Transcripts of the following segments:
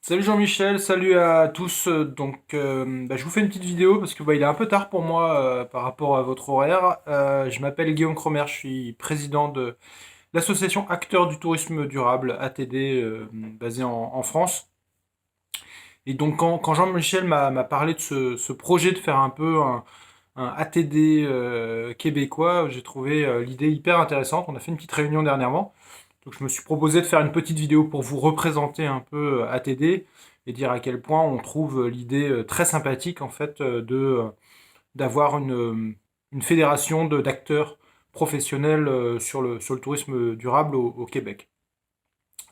Salut Jean-Michel, salut à tous. Je vous fais une petite vidéo parce que il est un peu tard pour moi par rapport à votre horaire. Je m'appelle Guillaume Cromer, je suis président de l'association Acteurs du tourisme durable, ATD, basée en France. Et donc quand Jean-Michel m'a parlé de ce projet de faire un peu un ATD québécois, j'ai trouvé l'idée hyper intéressante. On a fait une petite réunion dernièrement. Donc je me suis proposé de faire une petite vidéo pour vous représenter un peu ATD et dire à quel point on trouve l'idée très sympathique en fait d'avoir une fédération d'acteurs professionnels sur le tourisme durable au Québec.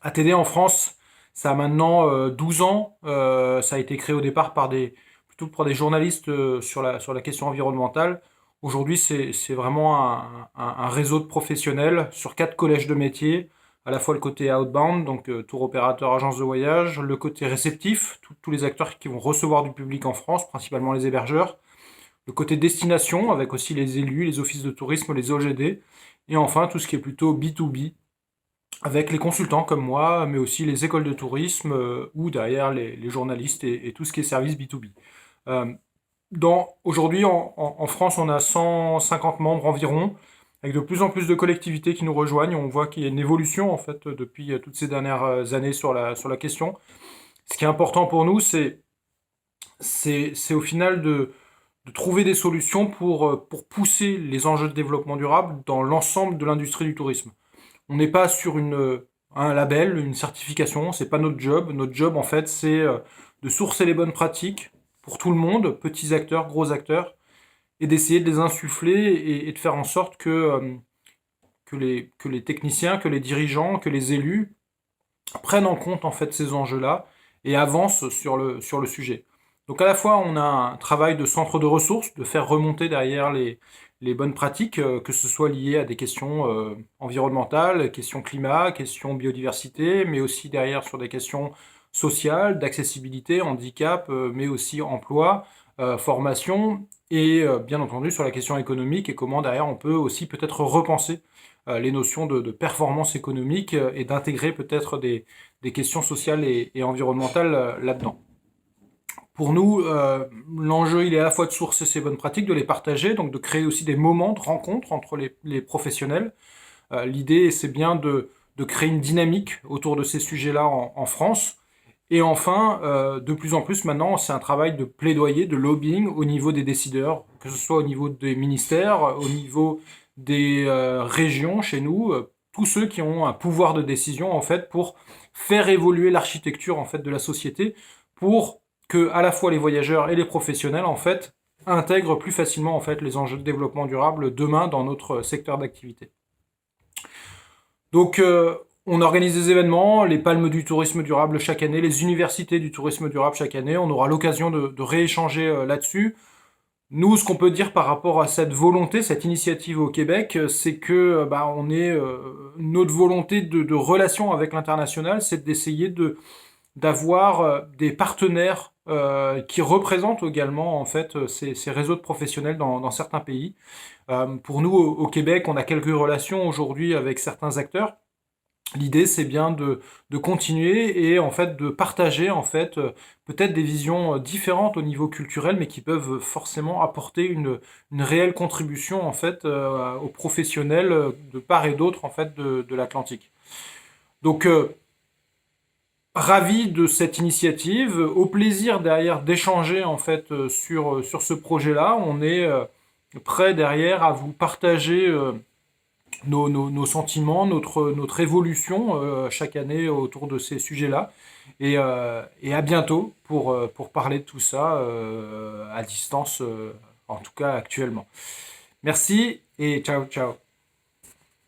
ATD en France, ça a maintenant 12 ans. Ça a été créé au départ plutôt par des journalistes sur la question environnementale. Aujourd'hui, c'est vraiment un réseau de professionnels sur 4 collèges de métiers, à la fois le côté outbound, donc tour opérateur, agence de voyage, le côté réceptif, tous les acteurs qui vont recevoir du public en France, principalement les hébergeurs, le côté destination, avec aussi les élus, les offices de tourisme, les OGD, et enfin tout ce qui est plutôt B2B, avec les consultants comme moi, mais aussi les écoles de tourisme ou derrière les journalistes et tout ce qui est service B2B. Euh, Aujourd'hui, en France, on a 150 membres environ, avec de plus en plus de collectivités qui nous rejoignent. On voit qu'il y a une évolution en fait depuis toutes ces dernières années sur la question. Ce qui est important pour nous, c'est au final de trouver des solutions pour pousser les enjeux de développement durable dans l'ensemble de l'industrie du tourisme. On n'est pas sur un label, une certification, c'est pas notre job. Notre job, en fait, c'est de sourcer les bonnes pratiques pour tout le monde, petits acteurs, gros acteurs, et d'essayer de les insuffler et de faire en sorte que les techniciens, que les dirigeants, que les élus prennent en compte en fait ces enjeux-là et avancent sur le sujet. Donc à la fois on a un travail de centre de ressources, de faire remonter derrière les bonnes pratiques, que ce soit liées à des questions environnementales, questions climat, questions biodiversité, mais aussi derrière sur des questions sociales, d'accessibilité, handicap, mais aussi emploi, formation, et bien entendu sur la question économique et comment derrière on peut aussi peut-être repenser les notions de performance économique et d'intégrer peut-être des questions sociales et environnementales là-dedans. Pour nous, l'enjeu, il est à la fois de sourcer ces bonnes pratiques, de les partager, donc de créer aussi des moments de rencontre entre les professionnels. L'idée, c'est bien de créer une dynamique autour de ces sujets-là en France. Et enfin, de plus en plus maintenant, c'est un travail de plaidoyer, de lobbying au niveau des décideurs, que ce soit au niveau des ministères, au niveau des régions chez nous, tous ceux qui ont un pouvoir de décision en fait pour faire évoluer l'architecture en fait de la société, pour que à la fois les voyageurs et les professionnels en fait intègrent plus facilement en fait les enjeux de développement durable demain dans notre secteur d'activité. Donc, on organise des événements, les palmes du tourisme durable chaque année, les universités du tourisme durable chaque année. On aura l'occasion de rééchanger là-dessus. Nous, ce qu'on peut dire par rapport à cette volonté, cette initiative au Québec, c'est que notre volonté de relation avec l'international, c'est d'essayer d'avoir des partenaires qui représentent également en fait ces réseaux de professionnels dans certains pays. Pour nous, au Québec, on a quelques relations aujourd'hui avec certains acteurs. L'idée, c'est bien de continuer et en fait de partager en fait peut-être des visions différentes au niveau culturel, mais qui peuvent forcément apporter une réelle contribution en fait aux professionnels de part et d'autre en fait de l'Atlantique. Donc ravi de cette initiative, au plaisir derrière d'échanger en fait sur ce projet-là. On est prêt derrière à vous partager nos sentiments, notre évolution chaque année autour de ces sujets-là. Et à bientôt pour parler de tout ça à distance, en tout cas actuellement. Merci et ciao, ciao.